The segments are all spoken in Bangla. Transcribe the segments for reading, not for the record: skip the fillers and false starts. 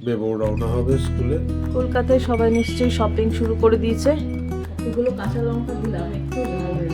বেবো রওনা হবে স্কুলে। কলকাতায় সবাই নিশ্চয়ই শপিং শুরু করে দিয়েছে। এগুলো কাঁচা লঙ্কা দিলাম একটু ঝাল হয়ে।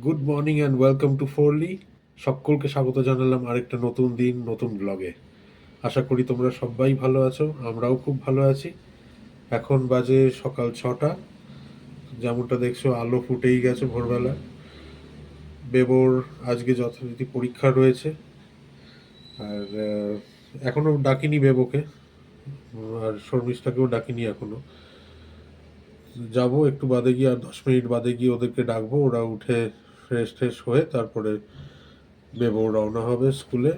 Good morning and welcome to Forli. সকলকে স্বাগত জানালাম আরেকটা নতুন দিন নতুন ব্লগে। আশা করি তোমরা সবাই ভালো আছো, আমরাও খুব ভালো আছি। এখন বাজে সকাল 6টা। যেমনটা দেখছো আলো ফুটেই গেছে ভোরবেলা। বেবোর আজকে যথারীতি পরীক্ষা রয়েছে, আর এখনও ডাকিনি বেবোকে, আর শর্মিষ্ঠাকেও ডাকিনি এখনো। যাব একটু বাদে গিয়ে, আর 10 মিনিট বাদে গিয়ে ওদেরকে ডাকবো। ওরা উঠে ফ্রেশ ট্রেশ হয়ে তারপরে বেবো রওনা হবে স্কুলে।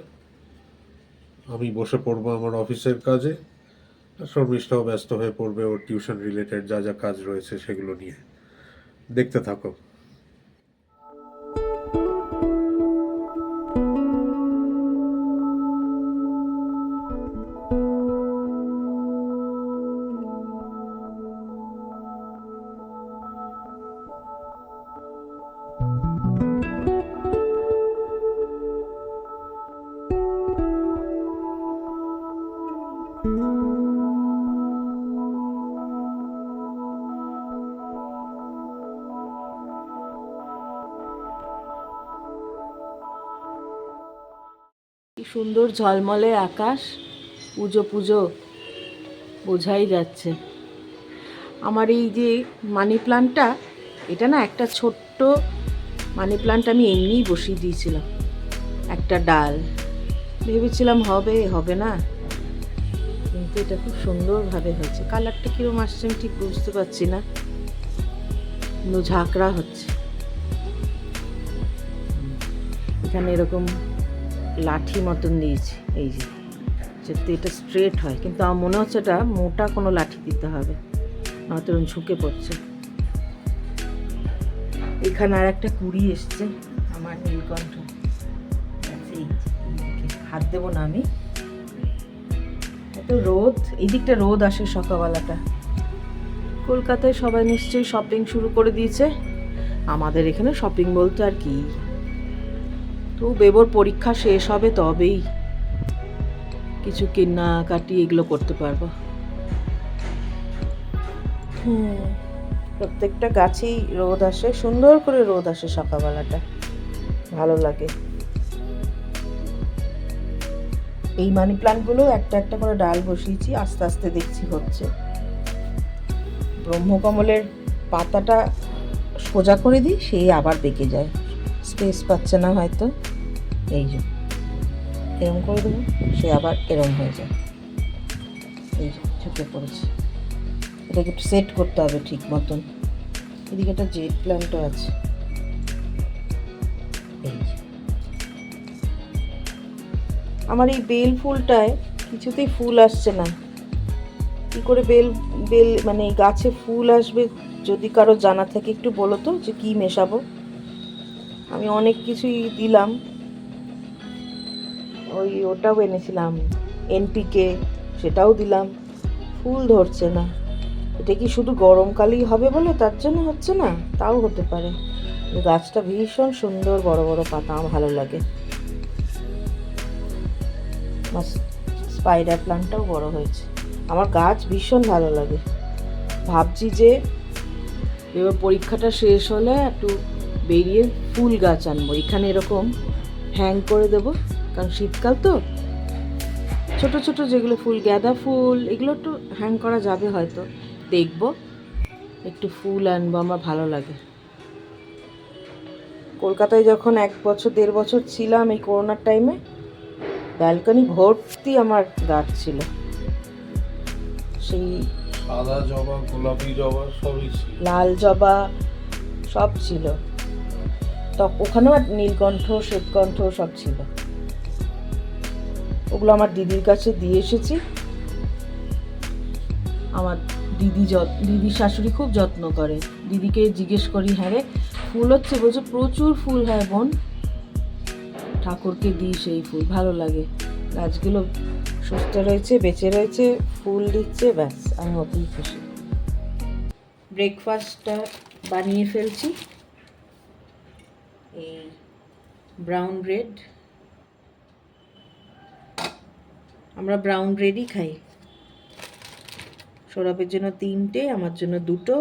আমি বসে পড়বো আমার অফিসের কাজে, আর শর্মিষ্ঠাও ব্যস্ত হয়ে পড়বে ওর টিউশন রিলেটেড যা যা কাজ রয়েছে সেগুলো নিয়ে। দেখতে থাকো। কি সুন্দর ঝলমলে আকাশ, পুজো পুজো বোঝাই যাচ্ছে। আমার এই যে মানি প্লান্টটা, এটা না একটা ছোট্ট মানি প্লান্ট আমি এমনিই বসিয়ে দিয়েছিলাম। একটা ডাল ভেবেছিলাম হবে হবে না, কিন্তু এটা খুব সুন্দরভাবে হয়েছে। কালারটা কীরকম আসছে আমি ঠিক বুঝতে পারছি না, কিন্তু ঝাঁকড়া হচ্ছে। এখানে এরকম লাঠি মতন দিয়েছি, এই যে যাতে এটা স্ট্রেট হয়, কিন্তু আমার মনে হচ্ছে এটা মোটা কোনো লাঠি দিতে হবে, নয়তো এরকম ঝুঁকে পড়ছে। এখানে আর একটা কুড়ি এসছে আমার নীলকণ্ঠ, হাত দেবো না আমি। এত রোদ, এই দিকটা রোদ আসে সকালবেলাটা। কলকাতায় সবাই নিশ্চয়ই শপিং শুরু করে দিয়েছে। আমাদের এখানে শপিং বলতে আর কি, তো বেবোর পরীক্ষা শেষ হবে তবেই কিছু কেনাকাটি এগুলো করতে পারবো। প্রত্যেকটা গাছেই রোদ আসে, সুন্দর করে রোদ আসে সকালবেলাটা, ভালো লাগে। এই মানি প্লান্টগুলো একটা একটা করে ডাল বসিয়েছি, আস্তে আস্তে দেখছি হচ্ছে। ব্রহ্মকমলের পাতাটা সোজা করে দিই, সেই আবার বেঁকে যায়, স্পেস পাচ্ছে না হয়তো, এই যে এরম করে দেবো, সে আবার এরম হয়ে যায়, এই যে ঝুঁকে পড়েছে। এটাকে একটু সেট করতে হবে ঠিক মতন। এদিকে একটা জেড প্ল্যান্টও আছে, এই যে। আমার এই বেল ফুলটায় কিছুতেই ফুল আসছে না। কী করে বেল বেল মানে এই গাছে ফুল আসবে, যদি কারো জানা থাকে একটু বলো তো, যে কী মেশাবো। আমি অনেক কিছুই দিলাম, ওটাও এনেছিলাম এনপিকে, সেটাও দিলাম, ফুল ধরছে না। এটা কি শুধু গরমকালেই হবে বলে তার জন্য হচ্ছে না? তাও হতে পারে। গাছটা ভীষণ সুন্দর, বড় বড় পাতা, আমার ভালো লাগে। স্পাইডার প্লান্টটাও বড় হয়েছে। আমার গাছ ভীষণ ভালো লাগে। ভাবছি যে এবার পরীক্ষাটা শেষ হলে একটু বেরিয়ে ফুল গাছ আনবো, এখানে এরকম হ্যাং করে দেবো, কারণ শীতকাল তো। ছোট ছোট যেগুলো ফুল, গাঁদা ফুল, এগুলো একটু হ্যাং করা যাবে হয়তো, দেখবো। একটু ফুল আনবো, আমার ভালো লাগে। কলকাতায় যখন 1-1.5 বছর ছিলাম, এই করোনার টাইমে, ব্যালকনি ভর্তি আমার গাছ ছিল। সেই সাদা জবা, গোলাপি জবা সবই ছিল, লাল জবা সব ছিল। ওখানেও নীলকণ্ঠ, শ্বেতকণ্ঠ সব ছিল। ওগুলো আমার দিদির কাছে দিয়ে এসেছি। আমার দিদির শাশুড়ি খুব যত্ন করে। দিদিকে জিজ্ঞেস করি, হ্যাঁ রে ফুল হচ্ছে? বলছে প্রচুর ফুল হয় বোন, ঠাকুরকে দিই সেই ফুল, ভালো লাগে। গাছগুলো সুস্থ রয়েছে, বেঁচে রয়েছে, ফুল দিচ্ছে, ব্যাস আমি অতই খুশি। ব্রেকফাস্টটা বানিয়ে ফেলছি। এই ব্রাউন ব্রেড, আমরা ব্রাউন ব্রেডই খাই। সৌরভের জন্য 3টে, আমার জন্য 2টো।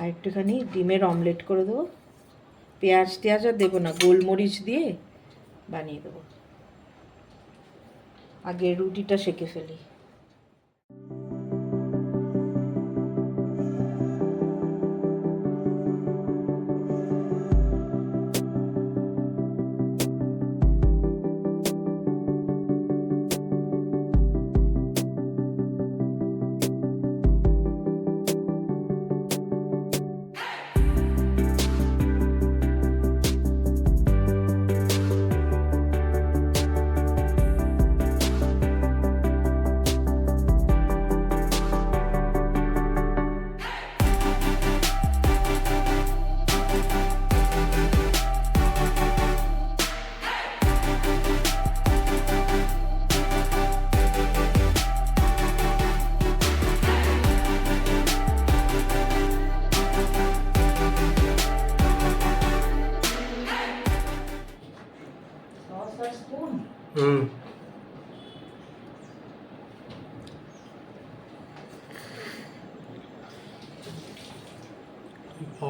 আর একটুখানি ডিমের অমলেট করে দেবো। পেঁয়াজ টেয়াজ আর দেবো না, গোলমরিচ দিয়ে বানিয়ে দেবো। আগে রুটিটা সেঁকে ফেলি।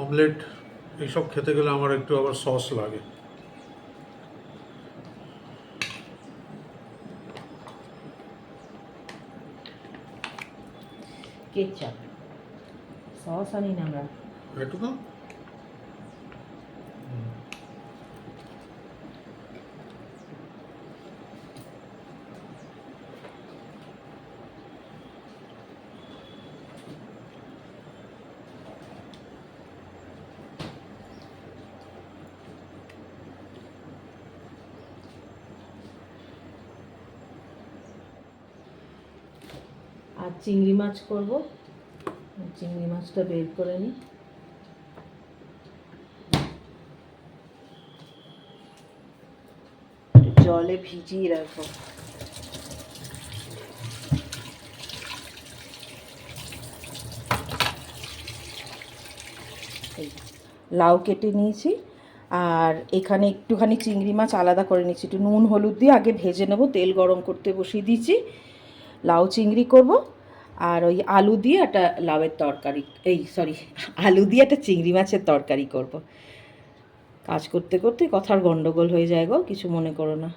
অমলেট এইসব খেতে গেলে আমার একটু আবার সস লাগে। কেচাপ, সস আনি না আমরা। একটু তো আর চিংড়ি মাছ করব, চিংড়ি মাছটা বের করে নিই। জলে ভিজিয়ে রাখবো। লাউ কেটে নিয়েছি, আর এখানে একটুখানি চিংড়ি মাছ আলাদা করে নিচ্ছি। একটু নুন হলুদ দিয়ে আগে ভেজে নেবো, তেল গরম করতে বসিয়ে দিয়েছি। লাউ চিংড়ি করব, আর ওই আলু দিয়ে একটা লাউয়ের তরকারি, আলু দিয়ে একটা চিংড়ি মাছের তরকারি করব। কাজ করতে করতে কথার গন্ডগোল হয়ে যায় গো, কিছু মনে করো না।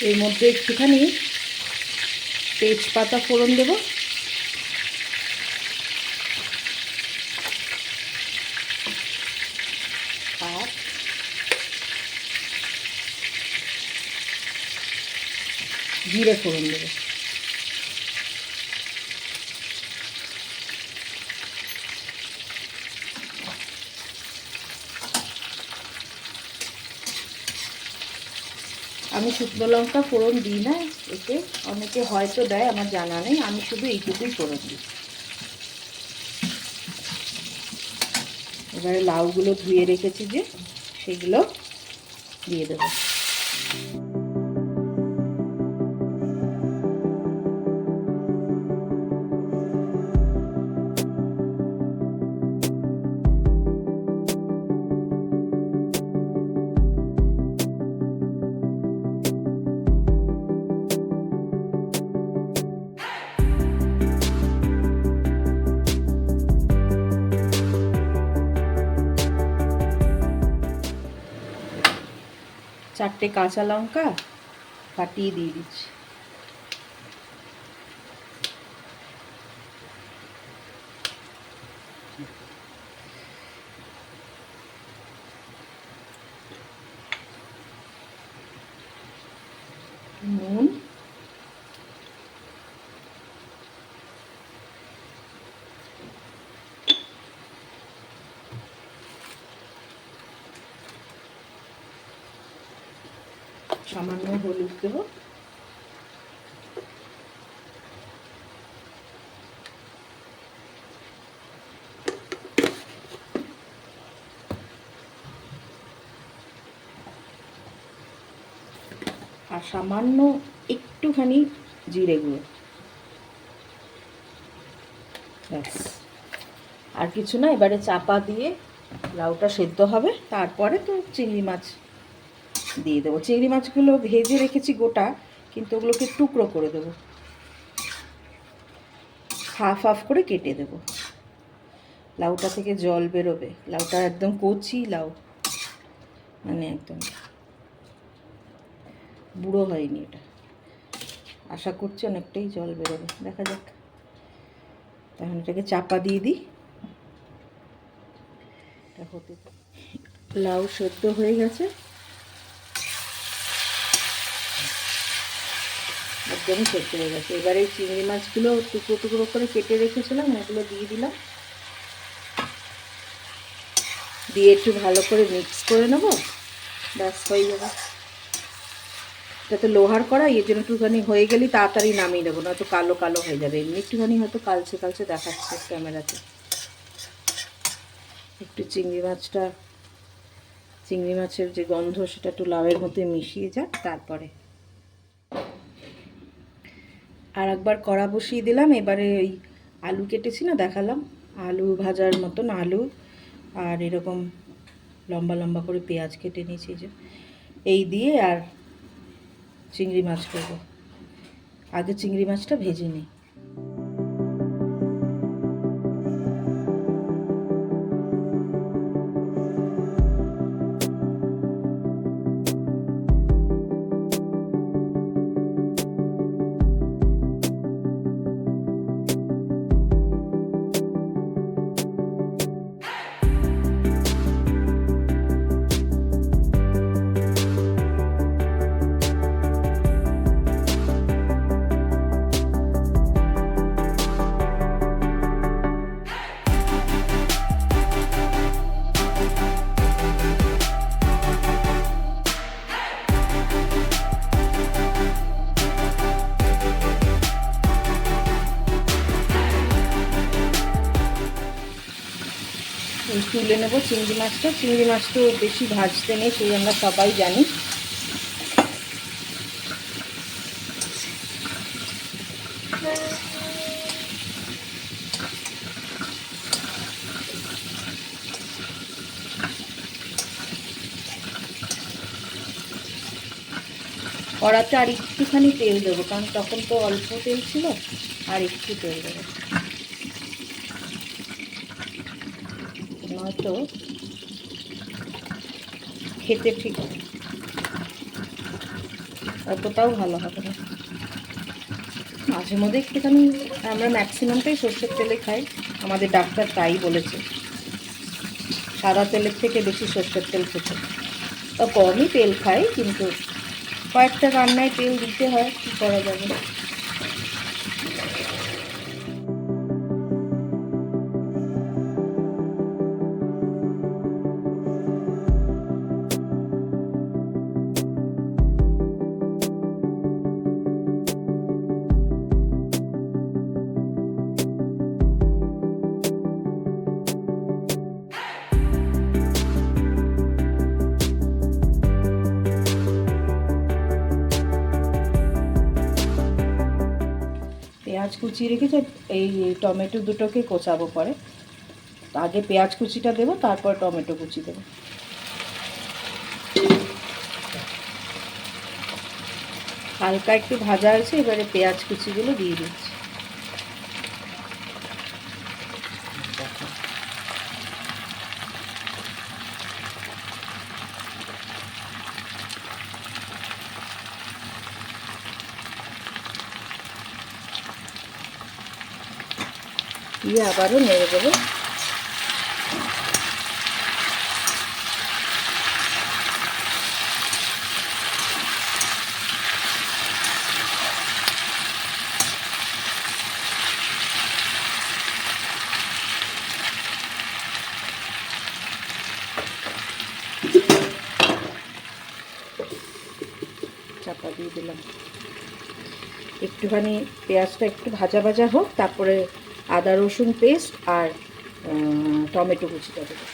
এর মধ্যে একটুখানি তেজপাতা ফোড়ন দেব, আর জিরে ফোড়ন দেব। আমি শুকনো লঙ্কা ফোড়ন দিই না এতে, অনেকে হয়তো দেয়, আমার জানা নেই। আমি শুধু এইটুকুই ফোড়ন দিই। এবারে লাউগুলো ধুয়ে রেখেছি যে, সেগুলো দিয়ে দেবো। চারটে কাঁচা লঙ্কা ফাটিয়ে দিয়ে দিচ্ছি। নুন, সামান্য হলুদ দেবো, সামান্য একটুখানি জিরে গুঁড়ো, ব্যাস। আর কিছু না। এবারে চাপা দিয়ে লাউটা সেদ্ধ হবে, তারপরে তো চিংড়ি মাছ দিয়ে দেবো। চিংড়ি মাছগুলো ভেজে রেখেছি গোটা, কিন্তু ওগুলোকে টুকরো করে দেবো, হাফ হাফ করে কেটে দেবো। লাউটা থেকে জল বেরোবে। লাউটা একদম কচি লাউ, মানে একদম বুড়ো হয়নি এটা। আশা করছি অনেকটাই জল বেরোবে, দেখা যাক। তখন এটাকে চাপা দিয়ে দিই। এটা হতে লাউ সেদ্ধ হয়ে গেছে, একদমই সেদ্ধ হয়ে গেছে। এবারে এই চিংড়ি মাছগুলো টুকরো টুকরো করে কেটে রেখেছিলাম, এগুলো দিয়ে দিলাম। দিয়ে একটু ভালো করে মিক্স করে নেবো, ব্যাস হয়ে যাবে। এটা তো লোহার কড়াই, এর জন্য একটুখানি হয়ে গেলেই তাড়াতাড়ি নামিয়ে নেবো, নয়তো কালো কালো হয়ে যাবে। এমনি একটুখানি হয়তো কালচে কালচে দেখাচ্ছে ক্যামেরাতে। একটু চিংড়ি মাছের যে গন্ধ সেটা একটু লাউয়ের মধ্যে মিশিয়ে যাক। তারপরে আর একবার কড়া বসিয়ে দিলাম। এবারে ওই আলু কেটেছি না, দেখালাম, আলু ভাজার মতন আলু, আর এরকম লম্বা লম্বা করে পেঁয়াজ কেটে নিয়েছি, যে এই দিয়ে আর চিংড়ি মাছ করব। আগে চিংড়ি মাছটা ভেজে নিই। তুলে নেবো চিংড়ি মাছটা। চিংড়ি মাছ তো বেশি ভাজতে নেই, সেই আমরা সবাই জানি। কড়াতে আর একটুখানি তেল দেবো, কারণ তখন তো অল্প তেল ছিল, আর একটু তেল দেবো, নয়তো খেতে ঠিক অতটাও ভালো হবে না। মাঝে মধ্যে একটুখানি, আমরা ম্যাক্সিমামটাই সর্ষের তেলে খাই, আমাদের ডাক্তার তাই বলেছে, সাদা তেলের থেকে বেশি সর্ষের তেল খেতে। তা কমই তেল খাই, কিন্তু কয়েকটা রান্নায় তেল দিতে হয়, কী করা যাবে। পেঁয়াজ কুচিয়ে রেখেছি, এই টমেটো দুটোকে কোচাবো পরে। আগে পেঁয়াজ কুচিটা দেবো, তারপর টমেটো কুচি দেবো। হালকা একটু ভাজা হয়েছে, এবারে পেঁয়াজ কুচিগুলো দিয়ে দিচ্ছি। দিয়ে আবারও নেড়ে দেবো। চাপা দিয়ে দিলাম। একটুখানি পেঁয়াজটা একটু ভাজা ভাজা হোক, তারপরে আদা রসুন পেস্ট আর টমেটো কুচিটা দেবো।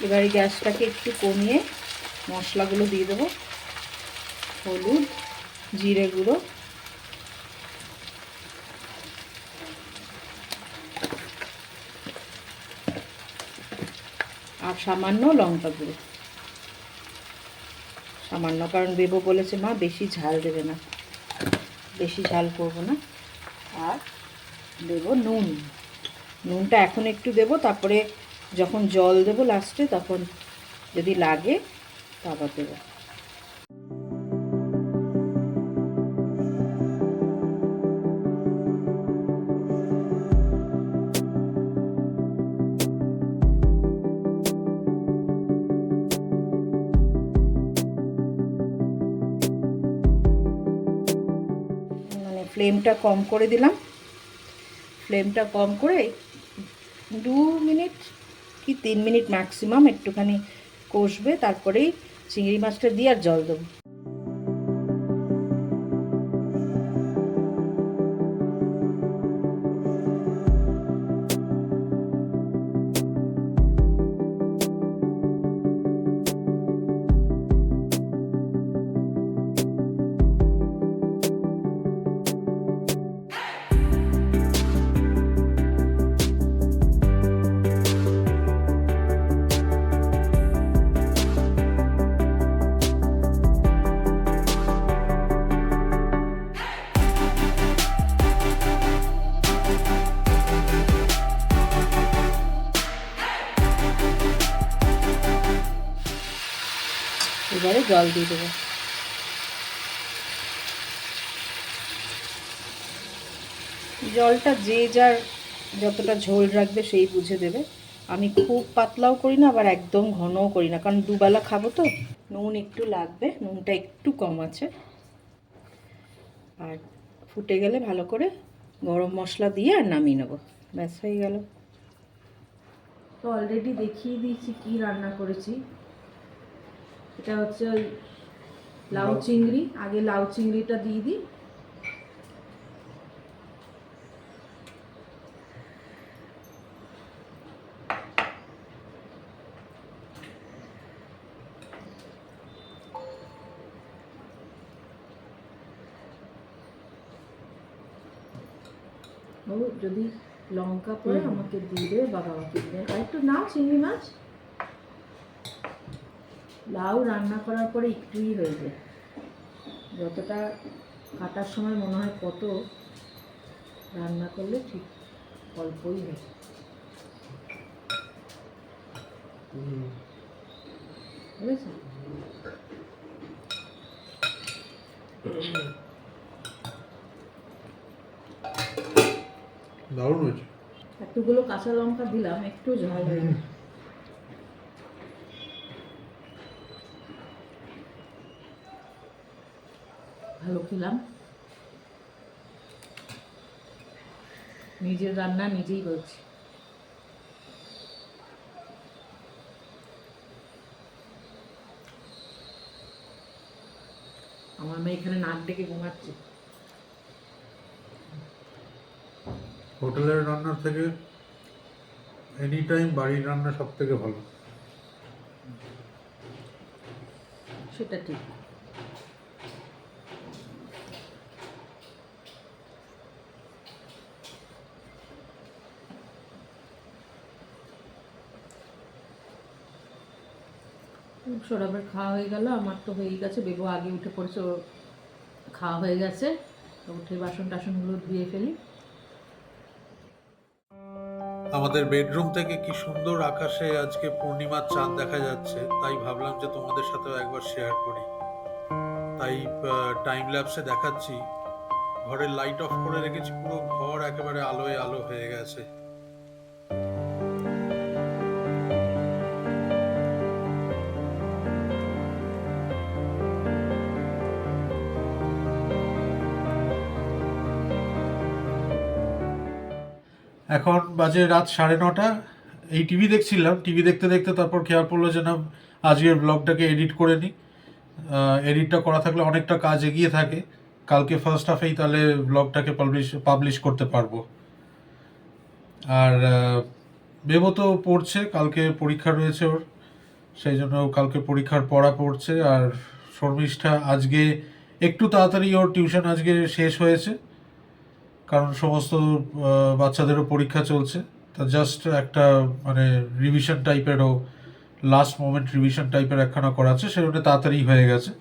এবারে গ্যাসটাকে একটু কমিয়ে মশলাগুলো দিয়ে দেবো। হলুদ, জিরে গুঁড়ো, আর সামান্য লঙ্কা গুঁড়ো, সামান্য, কারণ বেবো বলেছে মা বেশি ঝাল দেবে না, বেশি ঝাল করবো না। আর দেবো নুন, নুনটা এখন একটু দেবো, তারপরে যখন জল দেবো লাস্টে তখন যদি লাগে তারপর দেবো। মানে ফ্লেমটা কম করে দিলাম, ফ্লেমটা কম করে 2 মিনিট কি 3 মিনিট ম্যাক্সিমাম একটুখানি কষবে, তারপরেই চিংড়ি মাছটা দিয়ে আর জল দেবো। এবারে জল দিয়ে দেবো। জলটা যে যার যতটা ঝোল রাখবে সেই বুঝে দেবে। আমি খুব পাতলাও করি না, আবার একদম ঘনও করি না, কারণ দুবেলা খাবো তো। নুন একটু লাগবে, নুনটা একটু কম আছে। আর ফুটে গেলে ভালো করে গরম মশলা দিয়ে আর নামিয়ে নেবো, ব্যাস হয়ে গেল। তো অলরেডি দেখিয়ে দিয়েছি কি রান্না করেছি। এটা হচ্ছে ওই লাউ চিংড়ি, আগে লাউ চিংড়িটা দিয়ে দিই। ও যদি লঙ্কা পরে আমাকে দিয়ে দেবে, বাবা আমাকে দিয়ে দেবে। একটু নাও চিংড়ি মাছ, লাউ রান্না করার পরে একটুই হয়ে যায়, যতটা কাটার সময় মনে হয় কত, রান্না করলে ঠিক অল্পই হয়। বুঝেছো? দারুণ হয়েছে। এতগুলো কাঁচা লঙ্কা দিলাম, একটু ঝাল হয়ে ভালো খেলাম। নিজের রান্না নিজেই করছি। আমার মেয়ে এখানে নাক ডেকে ঘুমাচ্ছে। হোটেলের রান্নার থেকে এনি টাইম বাড়ির রান্না সব থেকে ভালো। সেটা ঠিক। সৌরভের খাওয়া হয়ে গেল, আমার তো হয়েই গেছে। বেবো আগে উঠে পড়েছে, ওর খাওয়া হয়ে গেছে। তো উঠে বাসন টাসনগুলো ধুয়ে ফেলি। আমাদের বেডরুম থেকে কি সুন্দর আকাশে আজকে পূর্ণিমার চাঁদ দেখা যাচ্ছে, তাই ভাবলাম যে তোমাদের সাথেও একবার শেয়ার করি। তাই টাইম ল্যাপসে দেখাচ্ছি। ঘরের লাইট অফ করে রেখেছি, পুরো ঘর একেবারে আলোয় আলো হয়ে গেছে। এখন বাজে রাত 9:30। এই টিভি দেখছিলাম, টিভি দেখতে দেখতে তারপর খেয়াল পড়লো যে না, আজকের ব্লগটাকে এডিট করে নিই। এডিটটা করা থাকলে অনেকটা কাজ এগিয়ে থাকে, কালকে ফার্স্ট হাফেই তাহলে ব্লগটাকে পাবলিশ করতে পারবো। আর বেবো তো পড়ছে, কালকে পরীক্ষা রয়েছে ওর, সেই জন্য কালকে পরীক্ষার পড়া পড়ছে। আর শর্মিষ্ঠা আজকে একটু তাড়াতাড়ি ওর টিউশন আজকে শেষ হয়েছে, কারণ সমস্ত বাচ্চাদেরও পরীক্ষা চলছে। তা জাস্ট একটা মানে রিভিশন টাইপেরও, লাস্ট মোমেন্ট রিভিশন টাইপের একখানা করাচ্ছে, সেটা তাড়াতাড়ি হয়ে গেছে।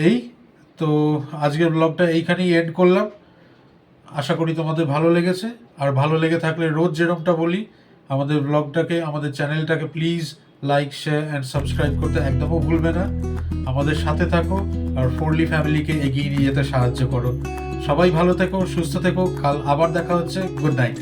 এই তো আজকের ব্লগটা এইখানেই এন্ড করলাম। আশা করি তোমাদের ভালো লেগেছে, আর ভালো লেগে থাকলে রোজ যেরকমটা বলি, আমাদের ব্লগটাকে, আমাদের চ্যানেলটাকে please like, share and subscribe করতে একদমও ভুলবে না। আমাদের সাথে থাকো আর ফোরলি ফ্যামিলিকে এগিয়ে নিয়ে যেতে সাহায্য করো। সবাই ভালো থেকো, সুস্থ থেকো। কাল আবার দেখা হচ্ছে। Good night.